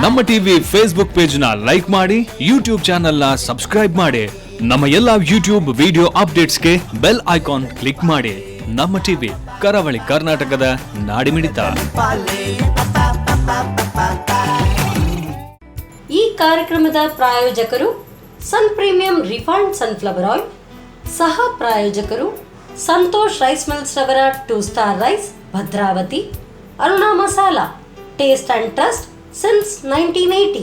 ನಮ್ಮ TV Facebook page ನ like ಮಾಡಿ, ಯೂಟ್ಯೂಬ್ ಚಾನೆಲ್ ನ ಸಬ್ಸ್ಕ್ರೈಬ್ ಮಾಡಿ. ನಮ್ಮ ಎಲ್ಲಾ ಯೂಟ್ಯೂಬ್ ವಿಡಿಯೋ ಅಪ್ಡೇಟ್ಸ್ಗೆ ಬೆಲ್ ಐಕಾನ್ ಕ್ಲಿಕ್ ಮಾಡಿ. ನಮ್ಮ ಟಿವಿ ಕರಾವಳಿ ಕರ್ನಾಟಕದ ನಾಡಿಮಿಡಿತ. ಈ ಕಾರ್ಯಕ್ರಮದ ಪ್ರಾಯೋಜಕರು sun premium refined sunflower oil, ಸಹ ಪ್ರಾಯೋಜಕರು ಸಂತೋಷ್ ರೈಸ್ ಮಿಲ್ಸ್ ರವರ 2 star rice Bhadravati, Aruna masala taste and trust since 1980,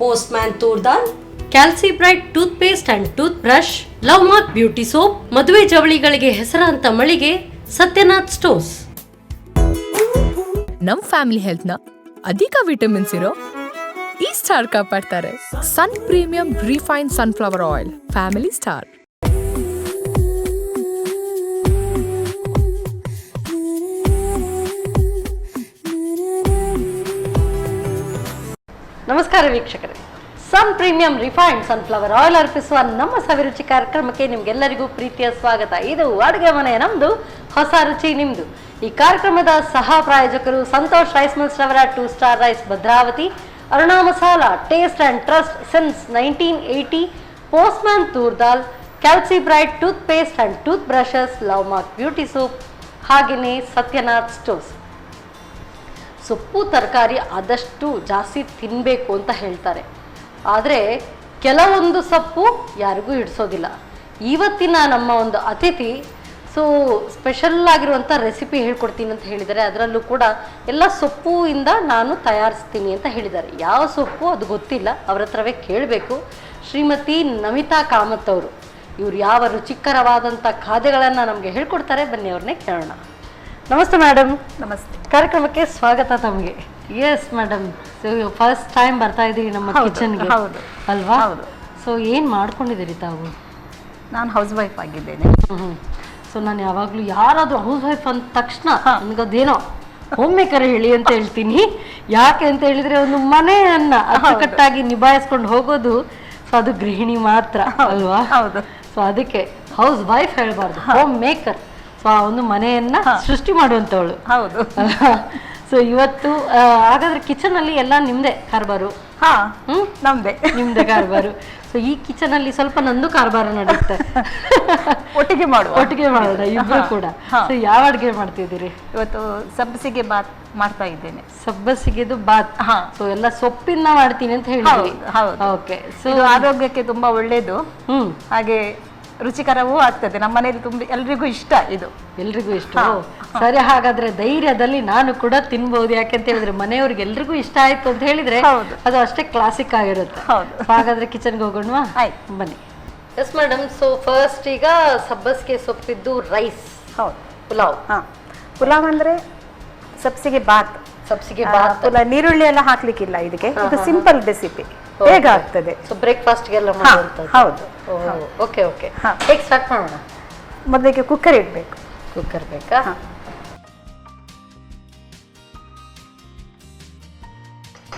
postman toor dal, calci bright tooth paste and tooth brush, love mark beauty soap, ಮದುವೆ ಜವಳಿಗಳಿಗೆ ಹೆಸರಾಂತ ಮಳಿಗೆ ಸತ್ಯನಾಥ್ ಸ್ಟೋರ್ಸ್. ನಮ್ ಫ್ಯಾಮಿಲಿ ಹೆಲ್ತ್ ನ ಅಧಿಕ ವಿಟಮಿನ್ಸ್ ಇರೋ ಈ ಸ್ಟಾರ್ ಕಾಪಾಡ್ತಾರೆ. Sun premium refined sunflower oil, family star. ನಮಸ್ಕಾರ ವೀಕ್ಷಕರೇ, sun premium refined sunflower oil ಅರ್ಪಿಸುವ ನಮ್ಮ ಸವಿರುಚಿ ಕಾರ್ಯಕ್ರಮಕ್ಕೆ ನಿಮ್ಗೆಲ್ಲರಿಗೂ ಪ್ರೀತಿಯ ಸ್ವಾಗತ. ಇದು ಅಡುಗೆ ಮನೆ ನಮ್ದು, ಹೊಸ ರುಚಿ ನಿಮ್ದು. ಈ ಕಾರ್ಯಕ್ರಮದ ಸಹ ಪ್ರಾಯೋಜಕರು ಸಂತೋಷ್ ರೈಸ್ ಮಿಲ್ಸ್ ರವರ 2 star rice Bhadravati, Aruna masala taste and trust since 1980, postman toor dal, calci bright tooth paste and tooth brushes, love mark beauty soap, ಹಾಗೆಯೇ ಸತ್ಯನಾಥ್ ಸ್ಟೋರ್ಸ್. ಸೊಪ್ಪು ತರಕಾರಿ ಆದಷ್ಟು ಜಾಸ್ತಿ ತಿನ್ನಬೇಕು ಅಂತ ಹೇಳ್ತಾರೆ, ಆದರೆ ಕೆಲವೊಂದು ಸೊಪ್ಪು ಯಾರಿಗೂ ಹಿಡಿಸೋದಿಲ್ಲ. ಇವತ್ತಿನ ನಮ್ಮ ಒಂದು ಅತಿಥಿ ಸ್ಪೆಷಲ್ ಆಗಿರುವಂಥ ರೆಸಿಪಿ ಹೇಳ್ಕೊಡ್ತೀನಿ ಅಂತ ಹೇಳಿದ್ದಾರೆ. ಅದರಲ್ಲೂ ಕೂಡ ಎಲ್ಲ ಸೊಪ್ಪುವಿಂದ ನಾನು ತಯಾರಿಸ್ತೀನಿ ಅಂತ ಹೇಳಿದ್ದಾರೆ. ಯಾವ ಸೊಪ್ಪು ಅದು ಗೊತ್ತಿಲ್ಲ, ಅವ್ರ ಹತ್ರವೇ ಕೇಳಬೇಕು. ಶ್ರೀಮತಿ ನಮಿತಾ ಕಾಮತ್ ಅವರು, ಇವರು ಯಾವ ರುಚಿಕರವಾದಂಥ ಖಾದ್ಯಗಳನ್ನು ನಮಗೆ ಹೇಳ್ಕೊಡ್ತಾರೆ, ಬನ್ನಿ ಅವ್ರನ್ನೇ ಕೇಳೋಣ. ನಮಸ್ತೆ ಮೇಡಮ್. ನಮಸ್ತೆ. ಕಾರ್ಯಕ್ರಮಕ್ಕೆ ಸ್ವಾಗತ ತಮಗೆ. ಎಸ್ ಮೇಡಮ್, ಫಸ್ಟ್ ಟೈಮ್ ಬರ್ತಾ ಇದ್ದೀರಿ ನಮ್ಮ ಕಿಚನ್ಗೆ ಅಲ್ವಾ? ಸೊ ಏನು ಮಾಡ್ಕೊಂಡಿದ್ದೀರಿ ತಾವು? ನಾನು ಹೌಸ್ ವೈಫ್ ಆಗಿದ್ದೇನೆ. ಸೊ ನಾನು ಯಾವಾಗಲೂ ಯಾರಾದರೂ ಹೌಸ್ ವೈಫ್ ಅಂದ ತಕ್ಷಣ ನನಗದೇನೋ ಹೋಮ್ ಮೇಕರ್ ಹೇಳಿ ಅಂತ ಹೇಳ್ತೀನಿ. ಯಾಕೆ ಅಂತ ಹೇಳಿದರೆ, ಒಂದು ಮನೆಯನ್ನು ಅಚ್ಚುಕಟ್ಟಾಗಿ ನಿಭಾಯಿಸ್ಕೊಂಡು ಹೋಗೋದು ಸೊ ಅದು ಗೃಹಿಣಿ ಮಾತ್ರ ಅಲ್ವಾ? ಹೌದು. ಸೊ ಅದಕ್ಕೆ ಹೌಸ್ ವೈಫ್ ಹೇಳಬಾರ್ದು, ಹೋಮ್ ಮೇಕರ್. ಸೊ ಆ ಒಂದು ಮನೆಯನ್ನ ಸೃಷ್ಟಿ ಮಾಡುವಂಥವಳು. ಹೌದು. ಸೊ ಇವತ್ತು ಹಾಗಾದ್ರೆ ಕಿಚನ್ ಅಲ್ಲಿ ಎಲ್ಲ ನಿಮ್ದೆ ಕಾರ್ಬಾರು? ನಿಮ್ದೆ ಕಾರ್ಬಾರು. ಸೊ ಈ ಕಿಚನ್ ಅಲ್ಲಿ ಸ್ವಲ್ಪ ನಂದು ಕಾರ್ಬಾರು ನಡೆಯುತ್ತೆ. ಒಟ್ಟಿಗೆ ಮಾಡೋಣ ಇಬ್ರು ಕೂಡ. ಸೊ ಯಾವ ಅಡ್ಗೆ ಮಾಡ್ತಿದ್ದೀರಿ ಇವತ್ತು? ಸಬ್ಬಸಿಗೆ ಬಾತ್ ಮಾಡ್ತಾ ಇದ್ದೇನೆ. ಸಬ್ಬಸಿಗೆದು ಬಾತ್. ಸೊ ಎಲ್ಲ ಸೊಪ್ಪಿನ ಮಾಡ್ತೀನಿ ಅಂತ ಹೇಳಿದ್ರಿ. ಓಕೆ. ಸೊ ಆರೋಗ್ಯಕ್ಕೆ ತುಂಬಾ ಒಳ್ಳೇದು, ಹಾಗೆ ರುಚಿಕರವೂ ಆಗ್ತದೆ. ನಮ್ಮ ಮನೇಲಿ ಎಲ್ರಿಗೂ ಇಷ್ಟ ಇದು. ಎಲ್ರಿಗೂ ಇಷ್ಟ. ಸರಿ, ಹಾಗಾದ್ರೆ ಧೈರ್ಯದಲ್ಲಿ ನಾನು ಕೂಡ ತಿನ್ಬಹುದು. ಯಾಕೆಂತ ಹೇಳಿದ್ರೆ ಮನೆಯವ್ರಿಗೆ ಎಲ್ರಿಗೂ ಇಷ್ಟ ಆಯ್ತು ಅಂತ ಹೇಳಿದ್ರೆ ಅದು ಅಷ್ಟೇ ಕ್ಲಾಸಿಕ್ ಆಗಿರುತ್ತೆ. ಹಾಗಾದ್ರೆ ಕಿಚನ್ಗೆ ಹೋಗೋಣವಾ? ಬನ್ನಿ. Yes madam. ಸೊ ಫಸ್ಟ್ ಈಗ ಸಬ್ಬಸಿಗೆ ಸೊಪ್ಪಿದ್ದು ರೈಸ್. ಹೌದು. ಪುಲಾವ್ ಅಂದ್ರೆ ಸಬ್ಸಿಗೆ ಬಾತ್. ಪುಲಾವ್ ನೀರುಳ್ಳಿ ಎಲ್ಲ ಹಾಕ್ಲಿಕ್ಕಿಲ್ಲ ಇದಕ್ಕೆ. ಇದು ಸಿಂಪಲ್ ರೆಸಿಪಿ, ಬೇಗ ಆಗ್ತದೆ. ಸೊ ಬ್ರೇಕ್ಫಾಸ್ಟ್ಗೆಲ್ಲ ಮಾಡುವಂಥದ್ದು. ಹೌದು. ಓಕೆ. ಹೇಗೆ ಸ್ಟಾರ್ಟ್ ಮಾಡೋಣ? ಮೊದಲಿಗೆ ಕುಕ್ಕರ್ ಇಡಬೇಕು. ಕುಕ್ಕರ್ ಬೇಕಾ?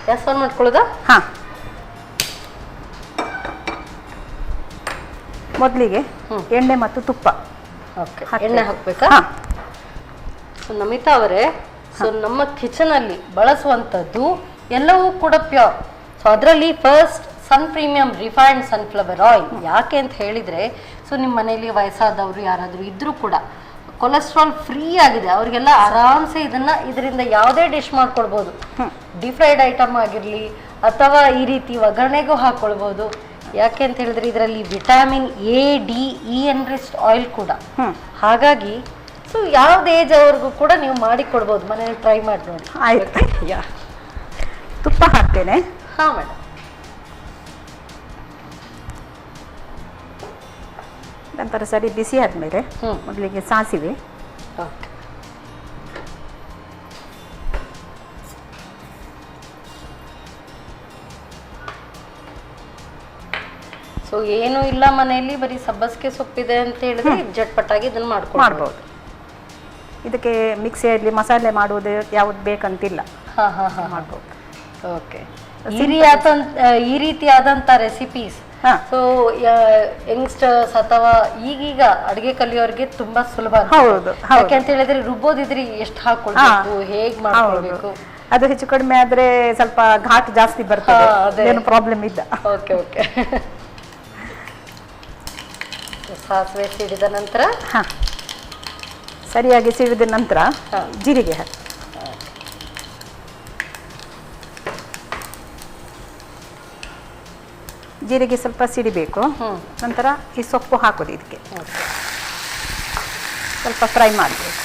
ಗ್ಯಾಸ್ ಆನ್ ಮಾಡ್ಕೊಳ್ಳೋದಾ? ಮೊದಲಿಗೆ ಎಣ್ಣೆ ಮತ್ತು ತುಪ್ಪ. ಓಕೆ, ಎಣ್ಣೆ ಹಾಕ್ಬೇಕಾ? ನಮಿತಾ ಅವರೇ, ಸೊ ನಮ್ಮ ಕಿಚನ್ ಅಲ್ಲಿ ಬಳಸುವಂಥದ್ದು ಎಲ್ಲವೂ ಕೂಡ ಪ್ಯೂರ್. ಸೊ ಅದರಲ್ಲಿ ಫಸ್ಟ್ ಸನ್ ಪ್ರೀಮಿಯಂ ರಿಫೈನ್ಡ್ ಸನ್ಫ್ಲವರ್ ಆಯಿಲ್. ಯಾಕೆ ಅಂತ ಹೇಳಿದರೆ, ಸೊ ನಿಮ್ಮ ಮನೆಯಲ್ಲಿ ವಯಸ್ಸಾದವರು ಯಾರಾದರೂ ಇದ್ದರೂ ಕೂಡ ಕೊಲೆಸ್ಟ್ರಾಲ್ ಫ್ರೀ ಆಗಿದೆ, ಅವರಿಗೆಲ್ಲ ಆರಾಮ್ಸೆ ಇದರಿಂದ ಯಾವುದೇ ಡಿಶ್ ಮಾಡ್ಕೊಳ್ಬೋದು. ಡೀಪ್ ಫ್ರೈಡ್ ಐಟಮ್ ಆಗಿರಲಿ ಅಥವಾ ಈ ರೀತಿ ಒಗ್ಗರಣೆಗೂ ಹಾಕ್ಕೊಳ್ಬೋದು. ಯಾಕೆ ಅಂತ ಹೇಳಿದ್ರೆ ಇದರಲ್ಲಿ vitamin A, D, E enriched oil ಕೂಡ. ಹಾಗಾಗಿ ಸೊ ಯಾವ್ದು ಏಜ್ ಅವ್ರಿಗೂ ಕೂಡ ನೀವು ಮಾಡಿ ಕೊಡ್ಬೋದು. ಮನೇಲಿ ಟ್ರೈ ಮಾಡಿ ನೋಡಿ. ಆಯ್ತು. ತುಪ್ಪ ಹಾಕ್ತೇನೆ. ಮೇಡಮ್. ನಂತರ ಸರಿ ಬಿಸಿ ಆದಮೇಲೆ ಮೊದಲಿಗೆ ಸಾಸಿವೆ. ಓಕೆ. ಸೊ ಏನೂ ಇಲ್ಲ ಮನೆಯಲ್ಲಿ, ಬರೀ ಸಬ್ಬಸಿಗೆ ಸೊಪ್ಪಿದೆ ಅಂತ ಹೇಳಿದ್ರೆ ಜಟ್ಪಟ್ಟಾಗಿ ಇದನ್ನ ಮಾಡ್ಬೋದು. ಇದಕ್ಕೆ ಮಿಕ್ಸಿಯಲ್ಲಿ ಮಸಾಲೆ ಮಾಡುವುದು ಯಾವ್ದು ಬೇಕಂತಿಲ್ಲ, ಮಾಡ್ಬೋದು. ಓಕೆ. ಈ ರೀತಿಯಾದಂಥ ರೆಸಿಪೀಸ್ ಸೊ ಯಂಗ್ಸ್ಟರ್ಸ್ ಅಥವಾ ಈಗೀಗ ಅಡಿಗೆ ಕಲಿಯೋರಿಗೆ ತುಂಬಾ ಸುಲಭ. ಯಾಕೆ ಅಂತ ಹೇಳಿದ್ರೆ ರುಬ್ಬೋದಿದ್ರಿ ಎಷ್ಟು ಹಾಕೊಳ್ಬೇಕು, ಹೇಗ್ ಮಾಡ್ಕೊಳ್ಬೇಕು, ಅದು ಹೆಚ್ಚು ಕಡಿಮೆ ಆದ್ರೆ ಸ್ವಲ್ಪ ಘಾಟ್ ಜಾಸ್ತಿ ಬರ್ತದೆ, ಹಾ, ಅದೇ. ಏನು ಪ್ರಾಬ್ಲಮ್ ಇಲ್ಲ. Okay okay. ಸಾಸಿವೆ ಸಿಡಿದ ನಂತರ ಹಾ, ಸರಿಯಾಗಿ ಸಿಡಿದ ನಂತರ ಹಾ. ಜೀರಿಗೆ ಹಾಕಿ. ಜೀರಿಗೆ ಸ್ವಲ್ಪ ಸಿಡಿಬೇಕು. ನಂತರ ಈ ಸೊಪ್ಪು ಹಾಕೋದು ಇದಕ್ಕೆ, ಸ್ವಲ್ಪ ಫ್ರೈ ಮಾಡಬೇಕು.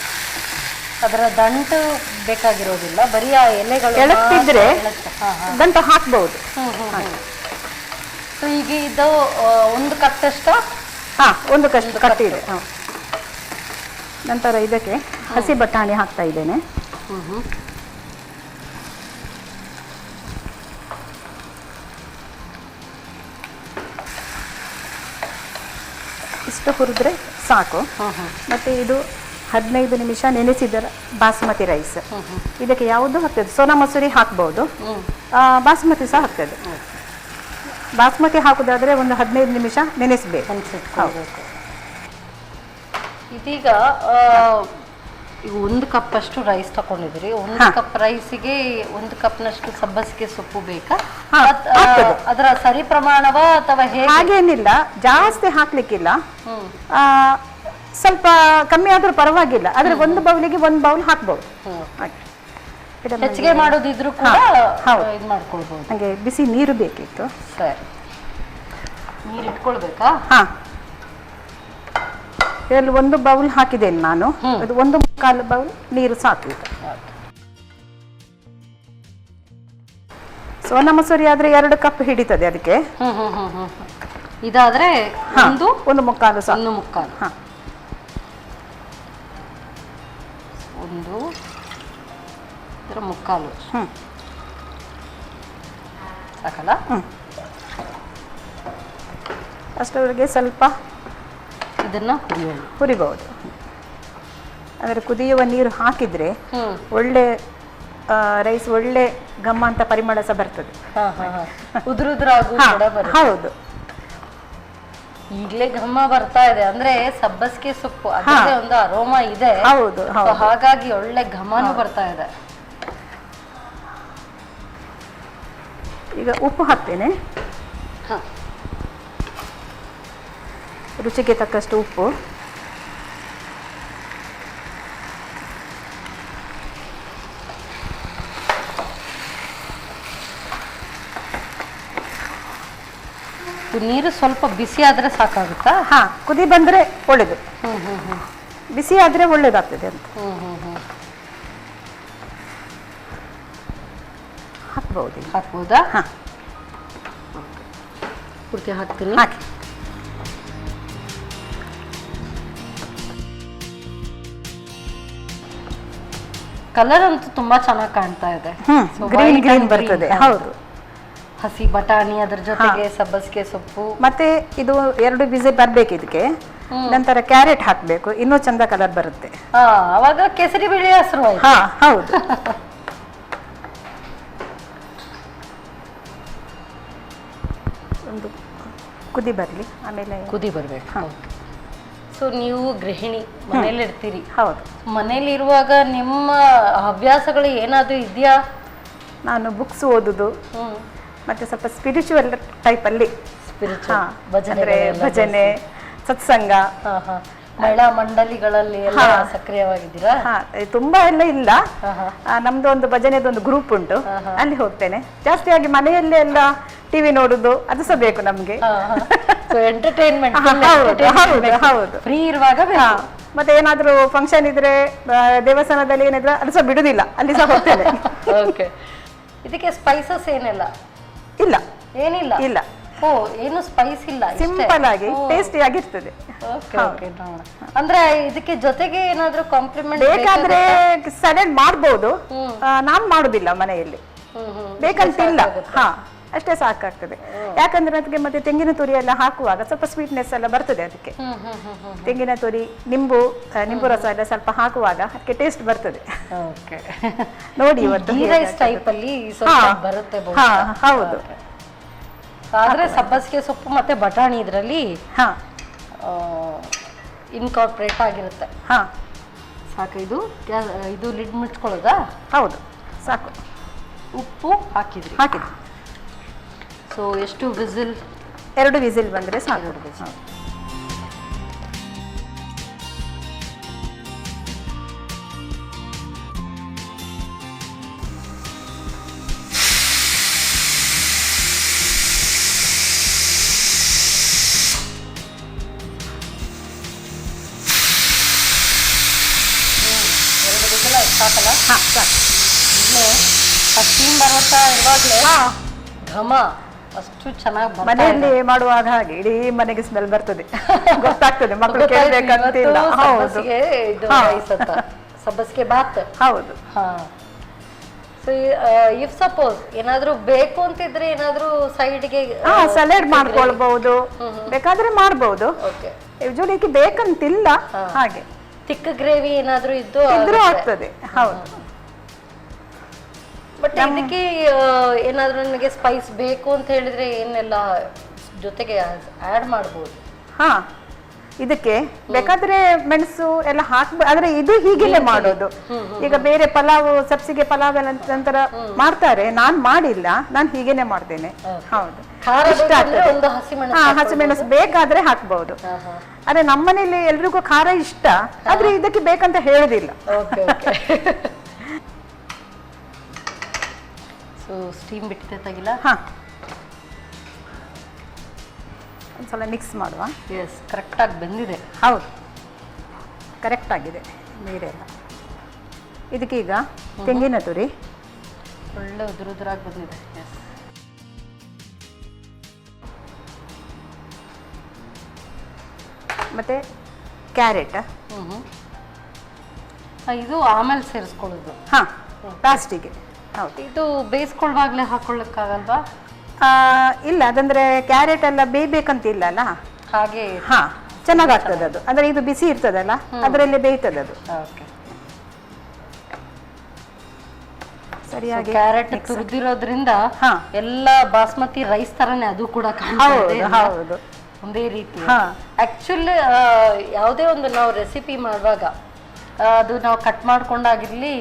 ಅದರ ದಂಟು ಬೇಕಾಗಿರೋದಿಲ್ಲ, ಬರೀ ಆ ಎಲೆಗಳು ಎಳಕ್ತಿದ್ರೆ ಮಾತ್ರ ಹಾ, ಹಾ. ದಂಟ ಹಾಕ್ಬಹುದು. ಸೊ ಈಗ ಇದು 1 ಕಟ್ಟಷ್ಟ ಹಾ, ಒಂದು ಕಟ್ಟಿ ಇದೆ. ಹಾ. ನಂತರ ಇದಕ್ಕೆ ಹಸಿ ಬಟಾಣಿ ಹಾಕ್ತಾ ಇದ್ದೇನೆ. ಇಷ್ಟು ಹುರಿದ್ರೆ ಸಾಕು. ಮತ್ತೆ ಇದು 15 ನಿಮಿಷ ನೆನೆಸಿದ ಬಾಸುಮತಿ ರೈಸ್. ಇದಕ್ಕೆ ಯಾವುದು ಹಾಕ್ತದೆ, ಸೋನಾ ಮಸೂರಿ ಹಾಕ್ಬಹುದು, ಬಾಸುಮತಿ ಸಹ ಹಾಕ್ತದೆ. ಬಾಸುಮತಿ ಹಾಕುದಾದ್ರೆ ಒಂದು 15 ನಿಮಿಷ ನೆನೆಸಬೇಕು. ಇದೀಗ ಈಗ 1 ಕಪ್ ಅಷ್ಟು ರೈಸ್ ತಗೊಂಡಿದ್ರಿ. 1 ಕಪ್ ರೈಸಿಗೆ 1 ಕಪ್ನಷ್ಟು ಸಬ್ಬಸಿಗೆ ಸೊಪ್ಪು ಬೇಕಾ? ಅದರ ಸರಿ ಪ್ರಮಾಣವ ಅಥವಾ ಹೇಗೆ? ಹಾಗೇನಿಲ್ಲ, ಜಾಸ್ತಿ ಹಾಕ್ಲಿಕ್ಕಿಲ್ಲ. ಸ್ವಲ್ಪ ಕಮ್ಮಿ ಆದ್ರೂ ಪರವಾಗಿಲ್ಲ, ಆದ್ರೆ 1 ಬೌಲಿಗೆ 1 ಬೌಲ್ ಹಾಕ್ಬಹುದು. ಹೆಚ್ಚಿಗೆ ಮಾಡೋದಿದ್ರು ಕೂಡ ಇದು ಮಾಡ್ಕೊಳ್ಬಹುದು. ನನಗೆ ಬಿಸಿ ನೀರು ಬೇಕಿತ್ತು. ಸರಿ, ನೀರು ಇಟ್ಕೊಳ್ಬೇಕಾ? ಹಾ, ಇದರಲ್ಲಿ 1 ಬೌಲ್ ಹಾಕಿದ್ದೇನೆ ನಾನು. ಅದು 1.25 ಬೌಲ್ ನೀರು ಸಾಕು. ಸೋನಾ ಮಸೂರಿ ಆದ್ರೆ 2 ಕಪ್ ಹಿಡಿತದೆ ಅದಕ್ಕೆ. ಇದಾದ್ರೆ 1.25 ಸಾಕು. 1.25. ಹಾ, 1.25 ಸಾಕಲ್ಲ? ಅಷ್ಟರವರೆಗೆ ಸ್ವಲ್ಪ ಇದನ್ನ ಹುರಿಬಹುದು. ಅಂದರೆ ಕುದಿಯುವ ನೀರು ಹಾಕಿದ್ರೆ ಒಳ್ಳೆ ರೈಸ್ ಒಳ್ಳೆ ಘಮ ಅಂತ ಪರಿಮಳ ಸಹ ಬರ್ತದೆ. ಹೌದು, ಈಗಲೇ ಘಮ ಬರ್ತಾ ಇದೆ. ಅಂದ್ರೆ ಸಬ್ಬಸಿಗೆ ಸೊಪ್ಪು ಅದಕ್ಕೆ ಒಂದು ಅರೋಮಾ ಇದೆ. ಹೌದು, ಹಾಗಾಗಿ ಒಳ್ಳೆ ಘಮನೂ ಬರ್ತಾ ಇದೆ. ಈಗ ಉಪ್ಪು ಹಾಕ್ತೇನೆ. ರುಚಿಗೆ ತಕ್ಕಷ್ಟು ಉಪ್ಪು. ನೀರು ಸ್ವಲ್ಪ ಬಿಸಿ ಆದ್ರೆ ಸಾಕಾಗುತ್ತಾ? ಹಾ, ಕುದಿ ಬಂದ್ರೆ ಒಳ್ಳೇದು. ಬಿಸಿ ಆದ್ರೆ ಒಳ್ಳೇದಾಗ್ತದೆ ಅಂತ. ಹಾಕ್ಬಹುದಾ? ಹಾ, ಪೂರ್ತಿ ಹಾಕ್ತೀನಿ. ಹಾಕಿ. ಕಲರ್ ಅಂತೂ ತುಂಬಾ ಚೆನ್ನಾಗಿ ಕಾಣ್ತಾ ಇದೆ. ಗ್ರೀನ್ ಗ್ರೀನ್ ಬರ್ತದೆ. ಹೌದು, ಹಸಿ ಬಟಾಣಿ ಅದರ ಜೊತೆಗೆ ಸಬ್ಬಸಿಗೆ ಸೊಪ್ಪು. ಮತ್ತೆ ಇದು 2 ವಿಸಿಲ್ ಬರ್ಬೇಕು ಇದಕ್ಕೆ. ನಂತರ ಕ್ಯಾರೆಟ್ ಹಾಕ್ಬೇಕು, ಇನ್ನೂ ಚಂದ ಕಲರ್ ಬರುತ್ತೆ. ಅವಾಗ ಕೇಸರಿ ಬಿಳಿ ಹಸಿರು. ಹಾ, ಹೌದು. ಒಂದು ಕುದಿ ಬರಲಿ, ಆಮೇಲೆ ಕುದಿ ಬರ್ಬೇಕು. ಸೊ ನೀವು ಗೃಹಿಣಿ, ಮನೇಲಿ ಇರ್ತೀರಿ. ಹೌದು. ಮನೇಲಿ ಇರುವಾಗ ನಿಮ್ಮ ಹವ್ಯಾಸಗಳು ಏನಾದ್ರು ಇದೆಯಾ? ನಾನು ಬುಕ್ಸ್ ಓದುದು, ಮತ್ತೆ ಸ್ವಲ್ಪ ಸ್ಪಿರಿಚುವಲ್ ಟೈಪ್ ಅಲ್ಲಿ, ಭಜನೆ, ಸತ್ಸಂಗ, ಮಹಿಳಾ ಮಂಡಳಿಗಳಲ್ಲಿ ಎಲ್ಲ ಸಕ್ರಿಯವಾಗಿದ್ದೀರಾ? ತುಂಬಾ ಎಲ್ಲ ಇಲ್ಲ. ನಮ್ದು ಒಂದು ಭಜನೆದೊಂದು ಗ್ರೂಪ್ ಉಂಟು, ಅಲ್ಲಿ ಹೋಗ್ತೇನೆ. ಜಾಸ್ತಿಯಾಗಿ ಮನೆಯಲ್ಲೇ ಎಲ್ಲ ಟಿವಿ ನೋಡುದು ಅದು ಸಹ ಬೇಕು ನಮ್ಗೆ. ಎಂಟರ್ಟೈನ್ಮೆಂಟ್. ಹೌದು, ಫ್ರೀ ಇರುವಾಗ. ಮತ್ತೆ ಏನಾದ್ರೂ ಫಂಕ್ಷನ್ ಇದ್ರೆ ದೇವಸ್ಥಾನದಲ್ಲಿ ಏನಿದ್ರೆ ಅದು ಸಹ ಬಿಡುದಿಲ್ಲ, ಅಲ್ಲಿ ಸಹ ಹೋಗ್ತೇನೆ. ಇದಕ್ಕೆ ಸ್ಪೈಸಸ್ ಏನಿಲ್ಲ? ಇಲ್ಲ, ಏನಿಲ್ಲ. ಇಲ್ಲ. ಏನು ಸ್ಪೈಸ್ ಇಲ್ಲ, ಸಿಂಪಲ್ ಆಗಿ ಟೇಸ್ಟಿ ಆಗಿರ್ತದೆ. ಅಂದ್ರೆ ಇದಕ್ಕೆ ಜೊತೆಗೆ ಏನಾದ್ರೂ ಕಾಂಪ್ಲಿಮೆಂಟ್ ಬೇಕಾದ್ರೆ ಸಲಾಡ್ ಮಾಡಬಹುದು. ನಾನ್ ಮಾಡುದಿಲ್ಲ ಮನೆಯಲ್ಲಿ, ಬೇಕಂತಿಲ್ಲ. ಹಾ, ಅಷ್ಟೇ ಸಾಕಾಗ್ತದೆ. ಯಾಕಂದ್ರೆ ಅದಕ್ಕೆ ಮತ್ತೆ ತೆಂಗಿನ ತುರಿ ಎಲ್ಲ ಹಾಕುವಾಗ ಸ್ವಲ್ಪ ಸ್ವೀಟ್ನೆಸ್ ಎಲ್ಲ ಬರ್ತದೆ ಅದಕ್ಕೆ. ತೆಂಗಿನ ತುರಿ, ನಿಂಬು ರಸ ಎಲ್ಲ ಸ್ವಲ್ಪ ಹಾಕುವಾಗ ಅದಕ್ಕೆ ಟೇಸ್ಟ್ ಬರ್ತದೆ. ನೋಡಿ ಇವತ್ತು ಟೈಪ್ ಅಲ್ಲಿ ಬರುತ್ತೆ. ಹೌದು. ಆದ್ರೆ ಸಬ್ಬಸಿಗೆ ಸೊಪ್ಪು ಮತ್ತೆ ಬಟಾಣಿ ಇದರಲ್ಲಿ ಇನ್ಕಾರ್ಪೊರೇಟ್ ಆಗಿರುತ್ತೆ. ಹಾ, ಸಾಕು. ಇದು ಲಿಡ್ ಮುಚ್ಕೊಳ್ಳೋದಾ? ಹೌದು, ಸಾಕು. ಉಪ್ಪು ಹಾಕಿದ್ರಿ. ಹಾಕಿದ್ವಿ. ಸೊ ಎಷ್ಟು ವಿಸಿಲ್? 2 ವಿಸಿಲ್ ಬಂದರೆ ಸಾಕು. 2 ವಿಸಿಲ್. ಹೌದು. ಸಾಕಲ್ಲ? ಹಾಂ ಸಾಕು. ಈಗಲೇ ಆ ಸ್ಟೀಮ್ ಬರುತ್ತಾ ಇರುವಾಗಲೇ ಘಮ ಅಷ್ಟು ಚೆನ್ನಾಗಿ ಮನೆಯಲ್ಲಿ ಮಾಡುವಾಗ ಹಾಗೆ ಇಡೀ ಮನೆಗೆ ಸ್ಮೆಲ್ ಬರ್ತದೆ, ಗೊತ್ತಾಗ್ತದೆ, ಮಕ್ಕಳು ಕೇಳಬೇಕಂತಿಲ್ಲ. ಹೌದು ಸಬ್ಬಸಿಗೆ ಬಾತ್. ಹೌದು. ಹಾ. ಸೊ ಇಫ್ ಸಪೋಸ್ ಏನಾದ್ರೂ ಬೇಕು ಅಂತಿದ್ರೆ ಏನಾದ್ರೂ ಸೈಡ್ಗೆ ಸಲಾಡ್ ಮಾಡ್ಕೊಳ್ಬಹುದು, ಬೇಕಾದ್ರೆ ಮಾಡ್ಬಹುದು. ಓಕೆ. ಯೂಶುವಲಿ ಬೇಕಂತಿಲ್ಲ. ಹಾಗೆ ತಿಕ್ಕ ಗ್ರೇವಿ ಏನಾದ್ರೂ ಇದ್ರೂ ಆಗ್ತದೆ. ಹೌದು. ಬಟ್ ಇದಕ್ಕೆ ಏನಾದ್ರೂ ನನಗೆ ಸ್ಪೈಸ್ ಬೇಕು ಅಂತ ಹೇಳಿದ್ರೆ ಏನೆಲ್ಲ ಜೊತೆಗೆ ಆಡ್ ಮಾಡಬಹುದು? ಹಾ, ಇದಕ್ಕೆ ಬೇಕಾದ್ರೆ ಮೆಣಸು ಎಲ್ಲ ಹಾಕ್ಬೋದು. ಆದ್ರೆ ಇದು ಹೀಗೆಲ್ಲ ಮಾಡೋದು. ಈಗ ಬೇರೆ ಪಲಾವ್, ಸಬ್ಸಿಗೆ ಪಲಾವ್ ಎಲ್ಲ ನಂತರ ಮಾಡ್ತಾರೆ, ನಾನ್ ಮಾಡಿಲ್ಲ, ನಾನ್ ಹೀಗೇನೆ ಮಾಡ್ತೇನೆ. ಹೌದು. ಹಸಿಮೆಣಸು ಬೇಕಾದ್ರೆ ಹಾಕ್ಬಹುದು. ಆದ್ರೆ ನಮ್ಮನೇಲಿ ಎಲ್ರಿಗೂ ಖಾರ ಇಷ್ಟ, ಆದ್ರೆ ಇದಕ್ಕೆ ಬೇಕಂತ ಹೇಳುದಿಲ್ಲ. ಸೊ ಸ್ಟೀಮ್ ಬಿಟ್ಟಿದೆ ತೆಗಿಲ್ಲ. ಹಾ, ಒಂದ್ಸಲ ಮಿಕ್ಸ್ ಮಾಡುವ. ಎಸ್, ಕರೆಕ್ಟಾಗಿ ಬೆಂದಿದೆ. ಹೌದು, ಕರೆಕ್ಟ್ ಆಗಿದೆ ನೀರೆಲ್ಲ. ಇದಕ್ಕೀಗ ತೆಂಗಿನ ತುರಿ ಒಳ್ಳೆ ಉದುರಾಗಿ ಬಂದಿದೆ. ಎಸ್. ಮತ್ತೆ ಕ್ಯಾರೆಟ್. ಇದು ಆಮೇಲೆ ಸೇರಿಸ್ಕೊಳ್ಳೋದು. ಹಾ, ಲಾಸ್ಟಿಗೆ. ಹೌದು. ಇದು ಬೇಯಿಸ್ಕೊಳ್ಳುವಾಗಲೇ ಹಾಕೊಳ್ಳಕ್ಕಾಗಲ್ವಾ? ಇಲ್ಲ, ಅದಂದ್ರೆ ಕ್ಯಾರೆಟ್ ಎಲ್ಲ ಬೇಯ್ಬೇಕಂತ ಇಲ್ಲ ಅಲ್ಲ, ಹಾಗೆ. ಹಾ, ಚೆನ್ನಾಗಾಗ್ತದೆ ಅದು. ಅಂದ್ರೆ ಇದು ಬಿಸಿ ಇರ್ತದಲ್ಲ, ಅದರಲ್ಲಿ ಬೇಯ್ತದೆ ಅದು. ಸರಿಯಾಗಿ ಕ್ಯಾರೆಟ್ ತುರಿದಿರೋದ್ರಿಂದ ಎಲ್ಲ ಬಾಸ್ಮತಿ ರೈಸ್ ತರನೇ ಅದು ಕೂಡ ಹೌದು, ಒಂದೇ ರೀತಿ. ಆಕ್ಚುಲಿ ಯಾವುದೇ ಒಂದು ನಾವು ರೆಸಿಪಿ ಮಾಡುವಾಗ ಅದು ನಾವು ಕಟ್ ಮಾಡ್ಕೊಂಡಾಗಿರ್ಲಿ,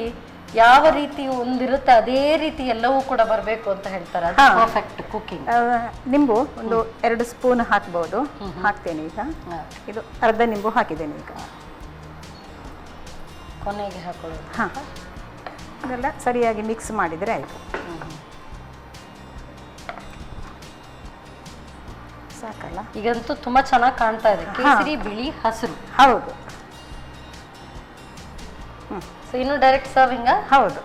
ಯಾವ ರೀತಿ ಒಂದಿರುತ್ತೆ ಅದೇ ರೀತಿ ಎಲ್ಲವೂ ಕೂಡ ಬರಬೇಕು ಅಂತ ಹೇಳ್ತಾರೆ. ಅದು ಪರ್ಫೆಕ್ಟ್ ಕುಕಿಂಗ್. ನಿಂಬು ಒಂದು 2 ಸ್ಪೂನ್ ಹಾಕ್ಬಹುದು. ಹಾಕ್ತೇನೆ ಈಗ. ಇದು ಅರ್ಧ ನಿಂಬು ಹಾಕಿದ್ದೇನೆ ಈಗ. ಕೊನೆಗೆ ಹಾಕೊಳ್ಳೋದು. ಹಾ, ಇದೆಲ್ಲ ಸರಿಯಾಗಿ ಮಿಕ್ಸ್ ಮಾಡಿದ್ರೆ ಆಯ್ತು. ಸಾಕಲ್ಲ? ಈಗಂತೂ ತುಂಬಾ ಚೆನ್ನಾಗಿ ಕಾಣ್ತಾ ಇದೆ. ಕೇಸರಿ, ಬಿಳಿ, ಹಸಿರು. ಹೌದು. ಸೊ ಇನ್ನು ಡೈರೆಕ್ಟ್ ಸರ್ವಿಂಗ್. ಹೌದು.